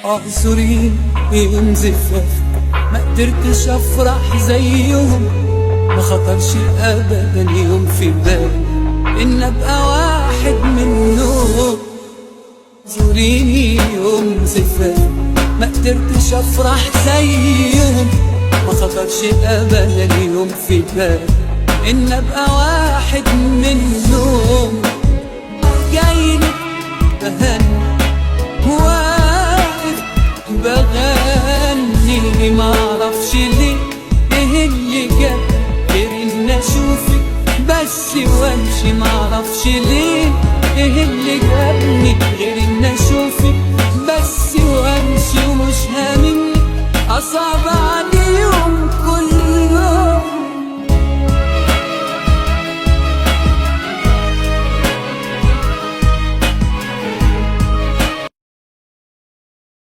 اعذريني يوم زفاف ما قدرتش افرح زيهم، ما خطرش ابدا يوم في بالي ان ابقى واحد منهم. اعذريني يوم زفاف ما قدرتش افرح زيهم، ما خطرش ابدا يوم في بالي ان ابقى واحد منهم. جايلك بهني واقف بغني، معرفش ليه ايه اللي جاب غير ان اشوفك بس وامشي. معرفش ليه ايه اللي جابني غير ان اشوفك بس وامشي، ومش هاممني اصعب عليك